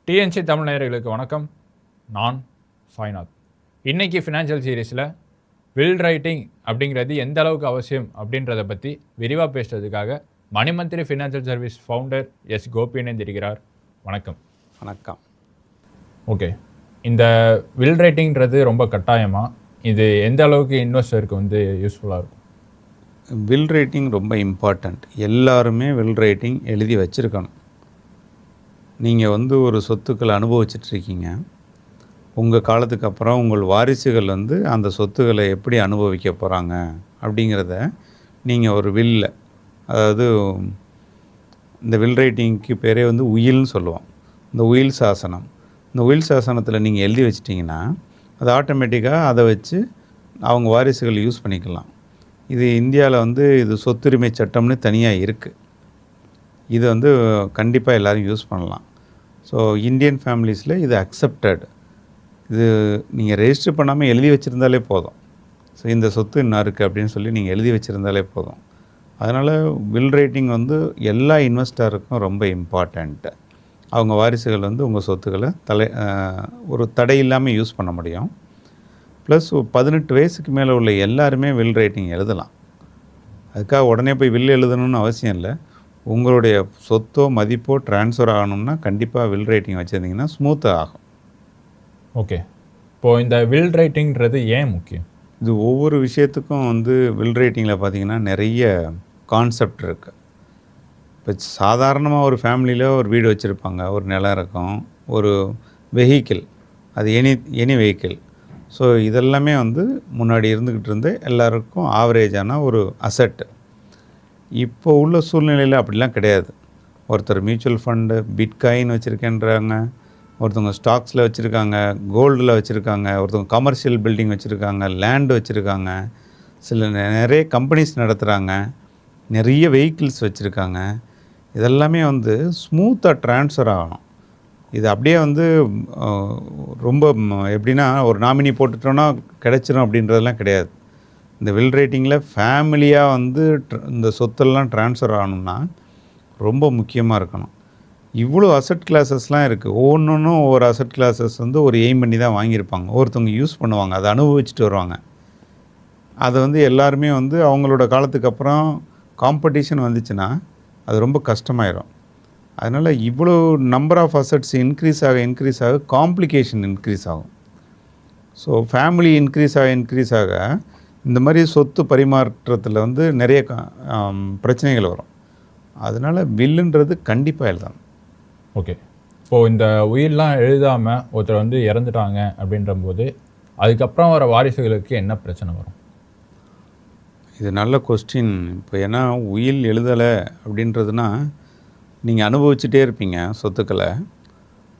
DNC Tamil நேயர்களுக்கு வணக்கம். நான் சாய்நாத். இன்றைக்கி ஃபினான்ஷியல் சீரீஸில் வில் ரைட்டிங் அப்படிங்கிறது எந்த அளவுக்கு அவசியம் அப்படின்றத பற்றி விரிவாக பேசுறதுக்காக Manimantri financial service founder S Gopi இணைந்திருக்கிறார். வணக்கம். வணக்கம். ஓகே, இந்த வில் ரைட்டிங்கிறது ரொம்ப கட்டாயமாக இது எந்த அளவுக்கு இன்வெஸ்டருக்கு யூஸ்ஃபுல்லாக இருக்கும்? வில் ரைட்டிங் ரொம்ப இம்பார்ட்டண்ட். எல்லாருமே வில் ரைட்டிங் எழுதி வச்சுருக்கணும். நீங்கள் ஒரு சொத்துக்களை அனுபவிச்சிட்ருக்கீங்க. உங்கள் காலத்துக்கு அப்புறம் உங்கள் வாரிசுகள் அந்த சொத்துக்களை எப்படி அனுபவிக்க போகிறாங்க அப்படிங்கிறத நீங்கள் ஒரு வில்ல, அதாவது இந்த வில் ரைட்டிங்க்கு பேரே உயில்னு சொல்லுவோம். இந்த உயில் சாசனம், இந்த உயில் சாசனத்தில் நீங்கள் எழுதி வச்சிட்டிங்கன்னா அது ஆட்டோமேட்டிக்காக அதை வச்சு அவங்க வாரிசுகள் யூஸ் பண்ணிக்கலாம். இது இந்தியாவில் இது சொத்துரிமை சட்டம்னு தனியாக இருக்குது. இது கண்டிப்பாக எல்லோரும் யூஸ் பண்ணலாம். ஸோ இந்தியன் ஃபேமிலிஸில் இது அக்செப்டட். இது நீங்கள் ரெஜிஸ்டர் பண்ணாமல் எழுதி வச்சுருந்தாலே போதும். ஸோ இந்த சொத்து என்ன இருக்குது அப்படின்னு சொல்லி நீங்கள் எழுதி வச்சுருந்தாலே போதும். அதனால் வில் ரைட்டிங் எல்லா இன்வெஸ்டருக்கும் ரொம்ப இம்பார்ட்டண்ட்டு. அவங்க வாரிசுகள் உங்கள் சொத்துக்களை ஒரு தடை இல்லாமல் யூஸ் பண்ண முடியும். ப்ளஸ் 18 வயசுக்கு மேலே உள்ள எல்லாருமே வில் ரைட்டிங் எழுதலாம். அதுக்காக உடனே போய் வில் எழுதணும்னு அவசியம் இல்லை. உங்களுடைய சொத்தோ மதிப்போ ட்ரான்ஸ்ஃபர் ஆகணும்னா கண்டிப்பாக வில் ரைட்டிங் வச்சுருந்தீங்கன்னா ஸ்மூத்தாக ஆகும். ஓகே, இப்போது இந்த வில் ரைட்டிங்கிறது ஏன் முக்கியம்? இது ஒவ்வொரு விஷயத்துக்கும் வில் ரைட்டிங்கில் பார்த்திங்கன்னா நிறைய கான்செப்ட் இருக்குது. இப்போ சாதாரணமாக ஒரு ஃபேமிலியில் ஒரு வீடு வச்சுருப்பாங்க, ஒரு நிலம் இருக்கும், ஒரு வெஹிக்கிள், அது எனி வெஹிக்கிள். ஸோ இதெல்லாமே முன்னாடி இருந்துக்கிட்டு இருந்து எல்லாருக்கும் ஆவரேஜான ஒரு அசட்டு. இப்போ உள்ள சூழ்நிலையில் அப்படிலாம் கிடையாது. ஒருத்தர் மியூச்சுவல் ஃபண்டு, பிட்காயின் வச்சுருக்கேன்றாங்க, ஒருத்தவங்க ஸ்டாக்ஸில் வச்சுருக்காங்க, கோல்டில் வச்சுருக்காங்க, ஒருத்தவங்க கமர்ஷியல் பில்டிங் வச்சுருக்காங்க, லேண்டு வச்சுருக்காங்க, நிறைய கம்பெனிஸ் நடத்துகிறாங்க, நிறைய வெஹிக்கிள்ஸ் வச்சுருக்காங்க. இதெல்லாமே ஸ்மூத்தாக ட்ரான்ஸ்ஃபர் ஆகணும். இது அப்படியே ரொம்ப எப்படின்னா ஒரு நாமினி போட்டுட்டோன்னா கிடச்சிரும் அப்படின்றதெல்லாம் கிடையாது. இந்த வில் ரைட்டிங்கில் ஃபேமிலியாக இந்த சொத்தெல்லாம் ட்ரான்ஸ்ஃபர் ஆகணும்னா ரொம்ப முக்கியமாக இருக்கணும். இவ்வளோ அசட் கிளாஸஸ்லாம் இருக்குது. ஒவ்வொன்றும் ஒவ்வொரு அசட் கிளாஸஸ் ஒரு எய்ம் பண்ணி தான் வாங்கியிருப்பாங்க. ஒருத்தவங்க யூஸ் பண்ணுவாங்க, அதை அனுபவிச்சுட்டு வருவாங்க. அதை எல்லாருமே அவங்களோட காலத்துக்கு அப்புறம் காம்படிஷன் வந்துச்சுன்னா அது ரொம்ப கஷ்டமாயிடும். அதனால் இவ்வளோ நம்பர் ஆஃப் அசட்ஸ் இன்க்ரீஸ் ஆக காம்ப்ளிகேஷன் இன்க்ரீஸ் ஆகும். ஸோ ஃபேமிலி இன்க்ரீஸ் ஆக இந்த மாதிரி சொத்து பரிமாற்றத்தில் நிறைய பிரச்சனைகள் வரும். அதனால் வில்லுன்றது கண்டிப்பாக எழுதணும். ஓகே, இப்போது இந்த உயிரெலாம் எழுதாமல் ஒருத்தர் இறந்துட்டாங்க அப்படின்றபோது அதுக்கப்புறம் வர வாரிசுகளுக்கு என்ன பிரச்சனை வரும்? இது நல்ல கொஸ்டின். இப்போ ஏன்னா உயில் எழுதலை அப்படின்றதுனா நீங்கள் அனுபவிச்சுட்டே இருப்பீங்க சொத்துக்களை.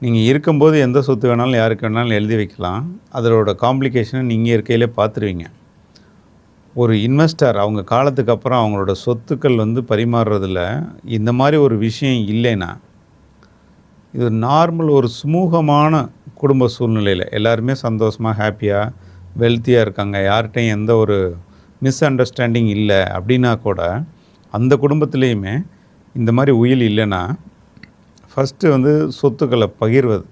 நீங்கள் இருக்கும்போது எந்த சொத்து வேணாலும் யாருக்கு வேணாலும் எழுதி வைக்கலாம். அதோட காம்ப்ளிகேஷனை நீங்கள் இருக்கையிலே பார்த்துருவீங்க. ஒரு இன்வெஸ்டர் அவங்க காலத்துக்கு அப்புறம் அவங்களோட சொத்துக்கள் பரிமாறுறதில் இந்த மாதிரி ஒரு விஷயம் இல்லைன்னா, இது நார்மல் ஒரு சுமூகமான குடும்ப சூழ்நிலையில் எல்லாருமே சந்தோஷமாக ஹாப்பியாக வெல்த்தியாக இருக்காங்க, யார்கிட்டையும் எந்த ஒரு மிஸ் அண்டர்ஸ்டாண்டிங் இல்லை அப்படின்னா கூட அந்த குடும்பத்துலேயுமே இந்த மாதிரி உயில் இல்லைன்னா ஃபஸ்ட்டு சொத்துக்களை பகிர்வது,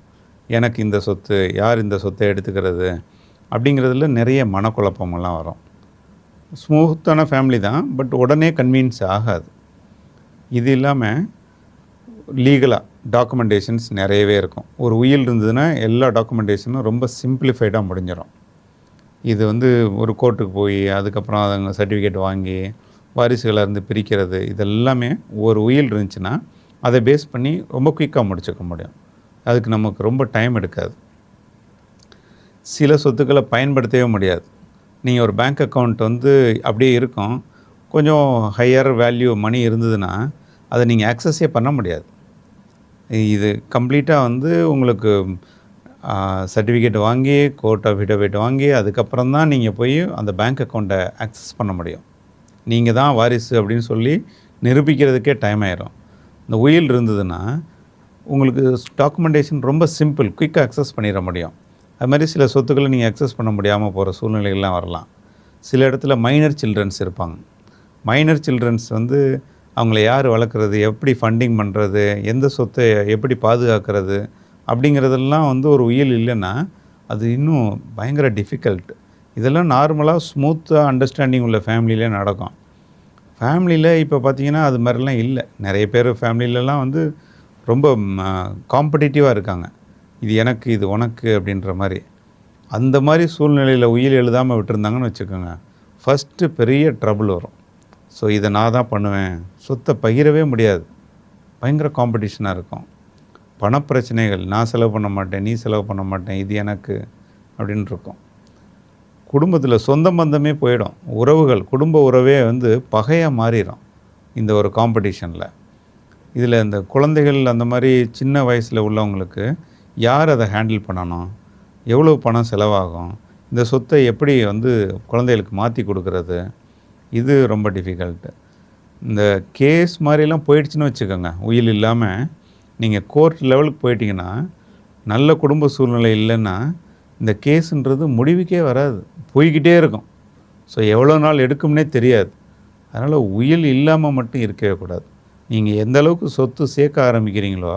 எனக்கு இந்த சொத்து, யார் இந்த சொத்தை எடுத்துக்கிறது அப்படிங்கிறதுல நிறைய மனக்குழப்பமெல்லாம் வரும். ஸ்மூத்தான ஃபேமிலி தான், பட் உடனே கன்வீன்ஸ் ஆகாது. இது இல்லாமல் லீகலாக டாக்குமெண்டேஷன்ஸ் நிறையவே இருக்கும். ஒரு உயில் இருந்ததுன்னா எல்லா டாக்குமெண்டேஷனும் ரொம்ப சிம்பிளிஃபைடாக முடிஞ்சிடும். இது ஒரு கோர்ட்டுக்கு போய் அதுக்கப்புறம் அவங்க சர்டிஃபிகேட் வாங்கி வாரிசுகளை பிரிக்கிறது, இதெல்லாமே ஒரு உயில் இருந்துச்சுன்னா அதை பேஸ் பண்ணி ரொம்ப குயிக்காக முடிச்சுக்க முடியும். அதுக்கு நமக்கு ரொம்ப டைம் எடுக்காது. சில சொத்துக்களை பயன்படுத்தவே முடியாது. நீங்கள் ஒரு பேங்க் அக்கௌண்ட் அப்படியே இருக்கும், கொஞ்சம் ஹையர் வேல்யூ மணி இருந்ததுன்னா அதை நீங்கள் ஆக்சஸே பண்ண முடியாது. இது கம்ப்ளீட்டாக உங்களுக்கு சர்டிஃபிகேட் வாங்கி கோர்ட் அஃபிடவிட் வாங்கி அதுக்கப்புறம் தான் நீங்கள் போய் அந்த பேங்க் அக்கௌண்ட்டை ஆக்சஸ் பண்ண முடியும். நீங்கள் தான் வாரிசு அப்படின்னு சொல்லி நிரூபிக்கிறதுக்கே டைம் ஆயிரும். இந்த உயில் இருந்ததுன்னா உங்களுக்கு டாக்குமெண்டேஷன் ரொம்ப சிம்பிள், குயிக்காக அக்சஸ் பண்ணிட முடியும். அது மாதிரி சில சொத்துக்களை நீங்கள் அக்சஸ் பண்ண முடியாமல் போகிற சூழ்நிலைகள்லாம் வரலாம். சில இடத்துல மைனர் சில்ட்ரன்ஸ் இருப்பாங்க. மைனர் சில்ட்ரன்ஸ் அவங்கள யார் வளர்க்குறது, எப்படி ஃபண்டிங் பண்ணுறது, எந்த சொத்தை எப்படி பாதுகாக்கிறது அப்படிங்கிறதெல்லாம் வந்து ஒரு உயில் இல்லைன்னா அது இன்னும் பயங்கர டிஃபிகல்ட். இதெல்லாம் நார்மலாக ஸ்மூத்தாக அண்டர்ஸ்டாண்டிங் உள்ள ஃபேமிலியிலே நடக்கும். ஃபேமிலியில் இப்போ பார்த்திங்கன்னா அது மாதிரிலாம் இல்லை. நிறைய பேர் ஃபேமிலியிலலாம் வந்து ரொம்ப காம்படிட்டிவாக இருக்காங்க. இது எனக்கு இது உனக்கு அப்படின்ற மாதிரி. அந்த மாதிரி சூழ்நிலையில் உயில் எழுதாமல் விட்டுருந்தாங்கன்னு வச்சுக்கோங்க, ஃபஸ்ட்டு பெரிய ட்ரபிள் வரும். ஸோ இதை நான் தான் பண்ணுவேன், சொத்தை பகிரவே முடியாது, பயங்கர காம்படிஷனாக இருக்கும். பணப்பிரச்சனைகள், நான் செலவு பண்ண மாட்டேன், நீ செலவு பண்ண மாட்டேன், இது எனக்கு அப்படின்னு இருக்கும். குடும்பத்தில் சொந்த பந்தமே போயிடும். உறவுகள், குடும்ப உறவே வந்து பகையாக மாறிடும் இந்த ஒரு காம்படிஷனில். இதில் இந்த குழந்தைகள் அந்த மாதிரி சின்ன வயசில் உள்ளவங்களுக்கு யார் அதை ஹேண்டில் பண்ணணும், எவ்வளோ பணம் செலவாகும், இந்த சொத்தை எப்படி வந்து குழந்தைகளுக்கு மாற்றி கொடுக்கறது, இது ரொம்ப டிஃபிகல்ட்டு. இந்த கேஸ் மாதிரிலாம் போயிடுச்சுன்னு வச்சுக்கோங்க, உயில் இல்லாமல் நீங்கள் கோர்ட் லெவலுக்கு போயிட்டீங்கன்னா, நல்ல குடும்ப சூழ்நிலை இல்லைன்னா இந்த கேஸுன்றது முடிவுக்கே வராது, போய்கிட்டே இருக்கும். ஸோ எவ்வளோ நாள் எடுக்கும்னே தெரியாது. அதனால் உயில் இல்லாமல் மட்டும் இருக்கவே கூடாது. நீங்கள் எந்த அளவுக்கு சொத்து சேர்க்க ஆரம்பிக்கிறீங்களோ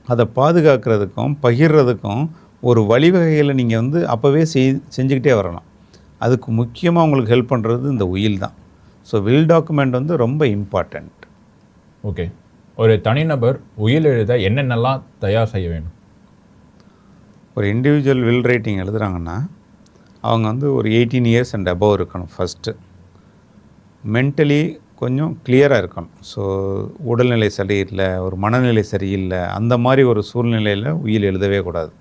அதை பாதுகாக்கிறதுக்கும் பகிர்றதுக்கும் ஒரு வழிவகைகளை நீங்கள் வந்து அப்போவே செஞ்சுக்கிட்டே வரலாம். அதுக்கு முக்கியமாக உங்களுக்கு ஹெல்ப் பண்ணுறது இந்த உயில் தான். ஸோ வில் டாக்குமெண்ட் வந்து ரொம்ப இம்பார்ட்டண்ட். ஓகே, ஒரு தனிநபர் உயில் எழுத என்னென்னலாம் தயார் செய்ய வேணும்? ஒரு இண்டிவிஜுவல் வில் ரைட்டிங் எழுதுகிறாங்கன்னா அவங்க வந்து ஒரு 18 இயர்ஸ் அண்ட் அபவ் இருக்கணும். ஃபஸ்ட்டு மென்டலி கொஞ்சம் கிளியராக இருக்கணும். ஸோ உடல்நிலை சரியில்லை, ஒரு மனநிலை சரியில்லை, அந்த மாதிரி ஒரு சூழ்நிலையில் உயில் எழுதவே கூடாது.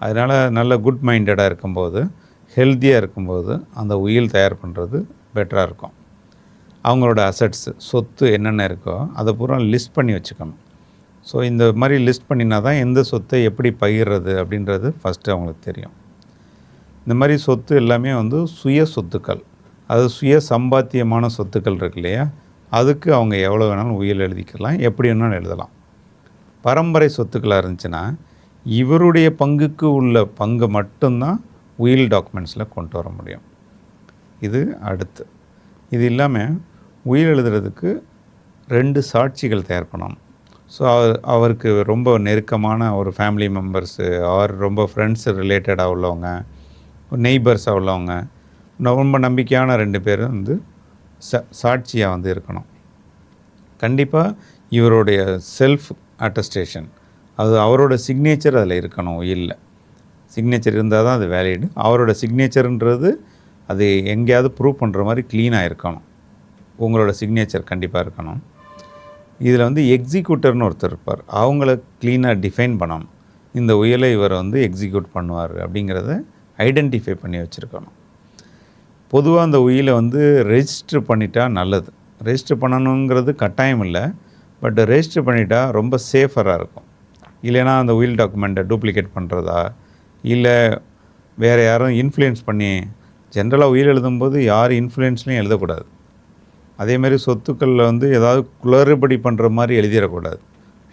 அதனால் நல்ல குட் மைண்டடாக இருக்கும்போது, ஹெல்த்தியாக இருக்கும்போது அந்த உயில் தயார் பண்ணுறது பெட்டராக இருக்கும். அவங்களோட அசட்ஸு, சொத்து என்னென்ன இருக்கோ அதை பூரா லிஸ்ட் பண்ணி வச்சுக்கணும். ஸோ இந்த மாதிரி லிஸ்ட் பண்ணினா தான் எந்த சொத்தை எப்படி பகிர்றது அப்படின்றது ஃபஸ்ட்டு அவங்களுக்கு தெரியும். இந்த மாதிரி சொத்து எல்லாமே வந்து சுய சொத்துக்கள், அது சுய சம்பாத்தியமான சொத்துக்கள் இருக்கு இல்லையா, அதுக்கு அவங்க எவ்வளோ வேணாலும் உயில் எழுதிக்கலாம், எப்படி வேணாலும் எழுதலாம். பரம்பரை சொத்துக்களாக இருந்துச்சுன்னா இவருடைய பங்குக்கு உள்ள பங்கு மட்டும்தான் உயில் டாக்குமெண்ட்ஸில் கொண்டு வர முடியும். இது அடுத்து. இது இல்லாமல் உயில் எழுதுறதுக்கு 2 சாட்சிகள் தயார் பண்ணணும். ஸோ அவருக்கு ரொம்ப நெருக்கமான ஒரு ஃபேமிலி மெம்பர்ஸு ஆர் ரொம்ப ஃப்ரெண்ட்ஸு ரிலேட்டடாக உள்ளவங்க, நெய்பர்ஸாக உள்ளவங்க, ரொம்ப நம்பிக்கையான 2 பேர் வந்து சாட்சியாக வந்து இருக்கணும். கண்டிப்பாக இவருடைய செல்ஃப் அட்டஸ்டேஷன், அது அவரோட சிக்னேச்சர் அதில் இருக்கணும். உயிலில் சிக்னேச்சர் இருந்தால் தான் அது வேலிடு. அவரோட சிக்னேச்சர்ன்றது அது எங்கேயாவது ப்ரூவ் பண்ணுற மாதிரி க்ளீனாக இருக்கணும். உங்களோட சிக்னேச்சர் கண்டிப்பாக இருக்கணும். இதில் வந்து எக்ஸிக்யூட்டர்னு ஒருத்தர் இருப்பார், அவங்கள க்ளீனாக டிஃபைன் பண்ணணும். இந்த உயிலை இவர் வந்து எக்ஸிக்யூட் பண்ணுவார் அப்படிங்கிறத ஐடென்டிஃபை பண்ணி வச்சுருக்கணும். பொதுவாக அந்த உயிலை வந்து ரெஜிஸ்டர் பண்ணிட்டா நல்லது. ரெஜிஸ்டர் பண்ணணுங்கிறது கட்டாயம் இல்லை, பட் ரெஜிஸ்டர் பண்ணிட்டா ரொம்ப சேஃபராக இருக்கும். இல்லைனா அந்த உயில் டாக்குமெண்ட்டை டூப்ளிகேட் பண்ணுறதா, இல்லை வேறு யாரும் இன்ஃப்ளூயன்ஸ் பண்ணி, ஜென்ரலாக உயில் எழுதும்போது யார் இன்ஃப்ளூயன்ஸ்லையும் எழுதக்கூடாது. அதேமாதிரி சொத்துக்களில் வந்து ஏதாவது குளறுபடி பண்ணுற மாதிரி எழுதிடக்கூடாது.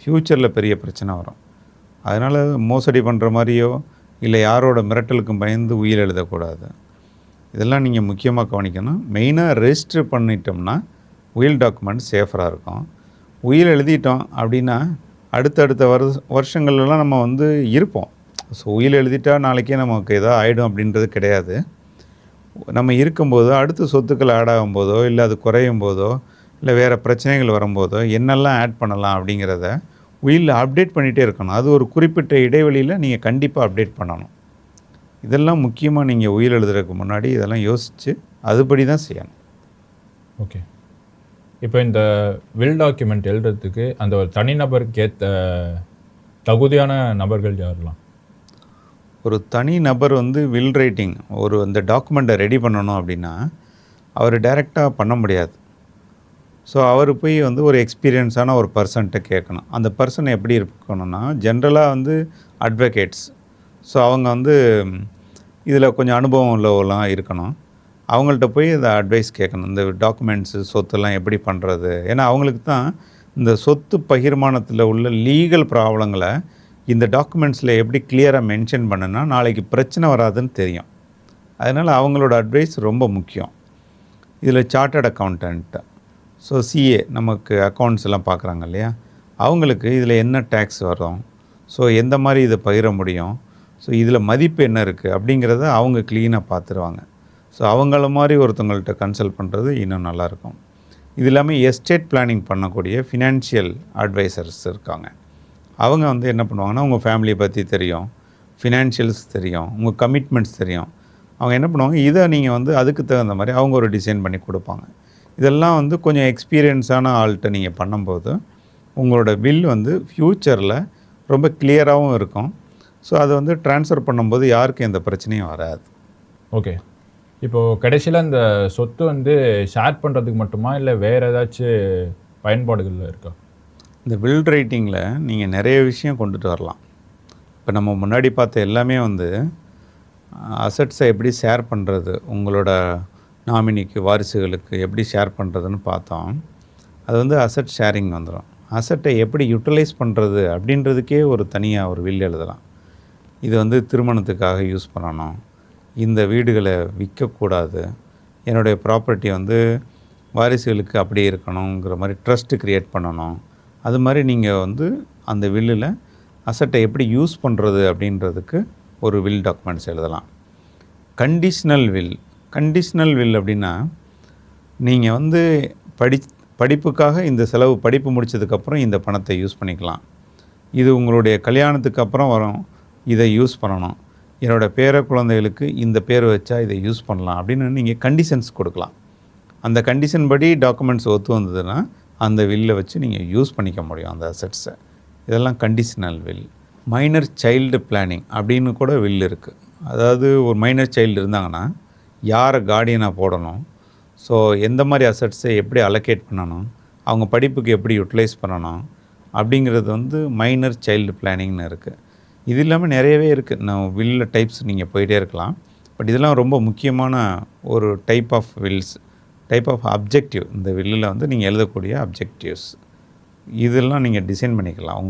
ஃப்யூச்சரில் பெரிய பிரச்சனை வரும். அதனால் மோசடி பண்ணுற மாதிரியோ இல்லை யாரோட மிரட்டலுக்கும் பயந்து உயில் எழுதக்கூடாது. இதெல்லாம் நீங்கள் முக்கியமாக கவனிக்கணும். மெயினாக ரெஜிஸ்டர் பண்ணிட்டோம்னா உயில் டாக்குமெண்ட் சேஃபராக இருக்கும். உயில் எழுதிட்டோம் அப்படின்னா அடுத்தடுத்த வருஷங்கள்லாம் நம்ம வந்து இருப்போம். ஸோ உயில் எழுதிட்டா நாளைக்கே நமக்கு எதாவது ஆகிடும் அப்படின்றது கிடையாது. நம்ம இருக்கும்போது அடுத்த சொத்துக்கள் ஆட் ஆகும்போதோ இல்லை அது குறையும் போதோ இல்லை வேறு பிரச்சனைகள் வரும்போதோ என்னெல்லாம் ஆட் பண்ணலாம் அப்படிங்கிறத உயிலில் அப்டேட் பண்ணிகிட்டே இருக்கணும். அது ஒரு குறிப்பிட்ட இடைவெளியில் நீங்கள் கண்டிப்பாக அப்டேட் பண்ணணும். இதெல்லாம் முக்கியமாக நீங்கள் உயில் எழுதுறதுக்கு முன்னாடி இதெல்லாம் யோசித்து அதுபடி தான் செய்யணும். ஓகே, இப்போ இந்த வில் டாக்குமெண்ட் எழுதுறதுக்கு அந்த ஒரு தனிநபருக்கு ஏற்ற தகுதியான நபர்கள் யாரெல்லாம்? ஒரு தனி நபர் வந்து வில் ரைட்டிங் ஒரு அந்த டாக்குமெண்ட்டை ரெடி பண்ணணும் அப்படின்னா அவர் டைரெக்டாக பண்ண முடியாது. ஸோ அவர் போய் வந்து ஒரு எக்ஸ்பீரியன்ஸான ஒரு பர்சன்ட்ட கேட்கணும். அந்த பர்சன் எப்படி இருக்கணும்னா ஜென்ரலாக வந்து அட்வொகேட்ஸ். ஸோ அவங்க வந்து இதில் கொஞ்சம் அனுபவம் உள்ளவெல்லாம் இருக்கணும். அவங்கள்ட்ட போய் இந்த அட்வைஸ் கேட்கணும், இந்த டாக்குமெண்ட்ஸு சொத்தெல்லாம் எப்படி பண்ணுறது. ஏன்னா அவங்களுக்கு தான் இந்த சொத்து பகிர்மானத்தில் உள்ள லீகல் ப்ராப்ளங்களை இந்த டாக்குமெண்ட்ஸில் எப்படி கிளியராக மென்ஷன் பண்ணுன்னா நாளைக்கு பிரச்சனை வராதுன்னு தெரியும். அதனால் அவங்களோட அட்வைஸ் ரொம்ப முக்கியம். இதில் சார்ட்டர்ட் அக்கௌண்டன்ட், ஸோ சிஏ நமக்கு அக்கௌண்ட்ஸ் எல்லாம் பார்க்குறாங்க இல்லையா, அவங்களுக்கு இதில் என்ன டேக்ஸ் வரும், ஸோ எந்த மாதிரி இதை பகிர முடியும், ஸோ இதில் மதிப்பு என்ன இருக்குது அப்படிங்கிறத அவங்க க்ளீனாக பார்த்துருவாங்க. ஸோ அவங்கள மாதிரி ஒருத்தவங்கள்ட்ட கன்சல்ட் பண்ணுறது இன்னும் நல்லாயிருக்கும். இது இல்லாமல் எஸ்டேட் பிளானிங் பண்ணக்கூடிய ஃபினான்ஷியல் அட்வைசர்ஸ் இருக்காங்க. அவங்க வந்து என்ன பண்ணுவாங்கன்னா, உங்கள் ஃபேமிலியை பற்றி தெரியும், ஃபினான்ஷியல்ஸ் தெரியும், உங்கள் கமிட்மெண்ட்ஸ் தெரியும். அவங்க என்ன பண்ணுவாங்க, இதை நீங்கள் வந்து அதுக்கு தகுந்த மாதிரி அவங்க ஒரு டிசைன் பண்ணி கொடுப்பாங்க. இதெல்லாம் வந்து கொஞ்சம் எக்ஸ்பீரியன்ஸான ஆள்கிட்ட நீங்கள் பண்ணும்போது உங்களோட வில் வந்து ஃப்யூச்சரில் ரொம்ப கிளியராகவும் இருக்கும். ஸோ அதை வந்து ட்ரான்ஸ்ஃபர் பண்ணும்போது யாருக்கும் எந்த பிரச்சனையும் வராது. ஓகே. இப்போது கடைசியில் இந்த சொத்து வந்து ஷேர் பண்ணுறதுக்கு மட்டுமா, இல்லை வேறு ஏதாச்சும் பயன்பாடுகள் இருக்கா? இந்த வில் ரைட்டிங்கில் நீங்கள் நிறைய விஷயம் கொண்டுட்டு வரலாம். இப்போ நம்ம முன்னாடி பார்த்த எல்லாமே வந்து அசட்ஸை எப்படி ஷேர் பண்ணுறது, உங்களோட நாமினிக்கு வாரிசுகளுக்கு எப்படி ஷேர் பண்ணுறதுன்னு பார்த்தோம். அது வந்து அசட் ஷேரிங் வந்துடும். அசட்டை எப்படி யூட்டிலைஸ் பண்ணுறது அப்படின்றதுக்கே ஒரு தனியாக ஒரு வில் எழுதலாம். இது வந்து திருமணத்துக்காக யூஸ் பண்ணணும், இந்த வீடுகளை விற்கக்கூடாது, என்னுடைய ப்ராப்பர்ட்டி வந்து வாரிசுகளுக்கு அப்படியே இருக்கணுங்கிற மாதிரி ட்ரஸ்ட்டு க்ரியேட் பண்ணணும். அது மாதிரி நீங்கள் வந்து அந்த வில்லில் அசட்டை எப்படி யூஸ் பண்ணுறது அப்படின்றதுக்கு ஒரு வில் டாக்குமெண்ட்ஸ் எழுதலாம். கண்டிஷ்னல் வில் அப்படின்னா, நீங்கள் வந்து படிப்புக்காக இந்த செலவு, படிப்பு முடித்ததுக்கப்புறம் இந்த பணத்தை யூஸ் பண்ணிக்கலாம், இது உங்களுடைய கல்யாணத்துக்கு அப்புறம் வரும், இதை யூஸ் பண்ணணும், என்னோடய பேர குழந்தைகளுக்கு இந்த பேர் வச்சா இதை யூஸ் பண்ணலாம் அப்படின்னு நீங்கள் கண்டிஷன்ஸ் கொடுக்கலாம். அந்த கண்டிஷன் படி டாக்குமெண்ட்ஸ் ஒத்து வந்ததுன்னா அந்த வில்லை வச்சு நீங்கள் யூஸ் பண்ணிக்க முடியும் அந்த அசட்ஸை. இதெல்லாம் conditional will. Minor child planning அப்படின்னு கூட வில் இருக்குது. அதாவது ஒரு மைனர் சைல்டு இருந்தாங்கன்னா யாரை கார்டியனாக போடணும், ஸோ எந்த மாதிரி அசட்ஸை எப்படி அலோகேட் பண்ணணும், அவங்க படிப்புக்கு எப்படி யூட்டிலைஸ் பண்ணணும் அப்படிங்கிறது வந்து மைனர் சைல்டு பிளானிங்னு இருக்குது. இது இல்லாமல் நிறையவே இருக்குது. நான் வில்ல டைப்ஸ் நீங்கள் போயிட்டே இருக்கலாம். பட் இதெல்லாம் ரொம்ப முக்கியமான ஒரு டைப் ஆஃப் அப்ஜெக்டிவ். இந்த வில்லில் வந்து நீங்கள் எழுதக்கூடிய அப்ஜெக்டிவ்ஸ் இதெல்லாம் நீங்கள் டிசைன் பண்ணிக்கலாம்.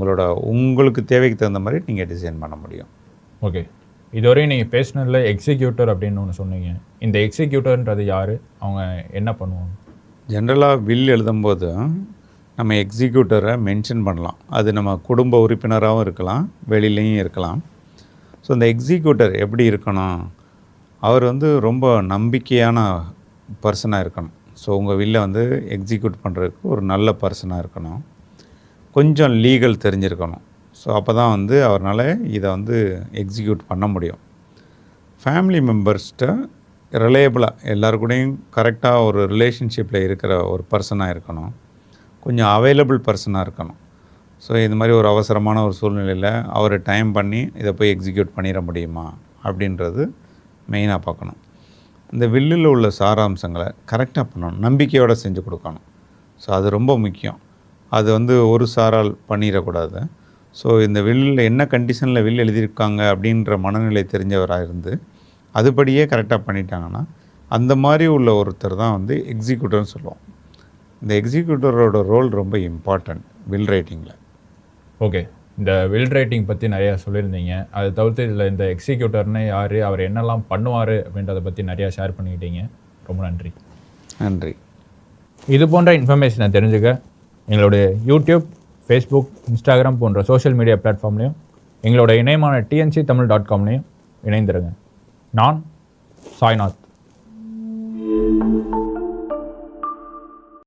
உங்களுக்கு தேவைக்கு தகுந்த மாதிரி நீங்கள் டிசைன் பண்ண முடியும். ஓகே. இதுவரையும் நீங்கள் பேசினதில் எக்ஸிக்யூட்டர் அப்படின்னு ஒன்று சொன்னீங்க. இந்த எக்ஸிக்யூட்டர்ன்றது யார், அவங்க என்ன பண்ணுவாங்க? ஜென்ரலாக வில் எழுதும்போது நம்ம எக்ஸிக்யூட்டரை மென்ஷன் பண்ணலாம். அது நம்ம குடும்ப உறுப்பினராகவும் இருக்கலாம், வெளியிலையும் இருக்கலாம். ஸோ இந்த எக்ஸிக்யூட்டர் எப்படி இருக்கணும், அவர் வந்து ரொம்ப நம்பிக்கையான பர்சனாக இருக்கணும். ஸோ உங்கள் வில்லை வந்து எக்ஸிக்யூட் பண்ணுறதுக்கு ஒரு நல்ல பர்சனாக இருக்கணும், கொஞ்சம் லீகல் தெரிஞ்சிருக்கணும். ஸோ அப்போ தான் வந்து அவரால் இதை வந்து எக்ஸிக்யூட் பண்ண முடியும். ஃபேமிலி மெம்பர்ஸ்கிட்ட ரிலையபிளாக எல்லாருக்கூடையும் கரெக்டாக ஒரு ரிலேஷன்ஷிப்பில் இருக்கிற ஒரு பர்சனாக இருக்கணும், கொஞ்சம் அவைலபிள் பர்சனாக இருக்கணும். ஸோ இந்த மாதிரி ஒரு அவசரமான ஒரு சூழ்நிலையில் அவர் டைம் பண்ணி இதை போய் எக்ஸிக்யூட் பண்ணிட முடியுமா அப்படின்றது மெயினாக பார்க்கணும். இந்த வில்லில் உள்ள சாராம்சங்களை கரெக்டாக பண்ணணும், நம்பிக்கையோடு செஞ்சு கொடுக்கணும். ஸோ அது ரொம்ப முக்கியம். அது வந்து ஒரு சாரால் பண்ணிடக்கூடாது. ஸோ இந்த வில்லில் என்ன கண்டிஷனில் வில் எழுதியிருக்காங்க அப்படின்ற மனநிலை தெரிஞ்சவராக இருந்து அதுபடியே கரெக்டாக பண்ணிட்டாங்கன்னா அந்த மாதிரி உள்ள ஒருத்தர் தான் வந்து எக்ஸிக்யூட்டர்னு சொல்லுவோம். இந்த எக்ஸிக்யூட்டரோட ரோல் ரொம்ப இம்பார்ட்டண்ட் வில் ரைட்டிங்கில். ஓகே. இந்த வில் ரைட்டிங் பற்றி நிறையா சொல்லியிருந்தீங்க. அதை தவிர்த்து இதில் இந்த எக்ஸிக்யூட்டர்னு யார், அவர் என்னெல்லாம் பண்ணுவார் அப்படின்றத பற்றி நிறையா ஷேர் பண்ணிக்கிட்டீங்க. ரொம்ப நன்றி. நன்றி. இது போன்ற இன்ஃபர்மேஷனை தெரிஞ்சுக்க எங்களுடைய யூடியூப், ஃபேஸ்புக், இன்ஸ்டாகிராம் போன்ற சோஷியல் மீடியா பிளாட்ஃபார்ம்லையும் எங்களோட இணையமான tnctamil.com இணைந்திருங்க. நான் சாய்நாத்.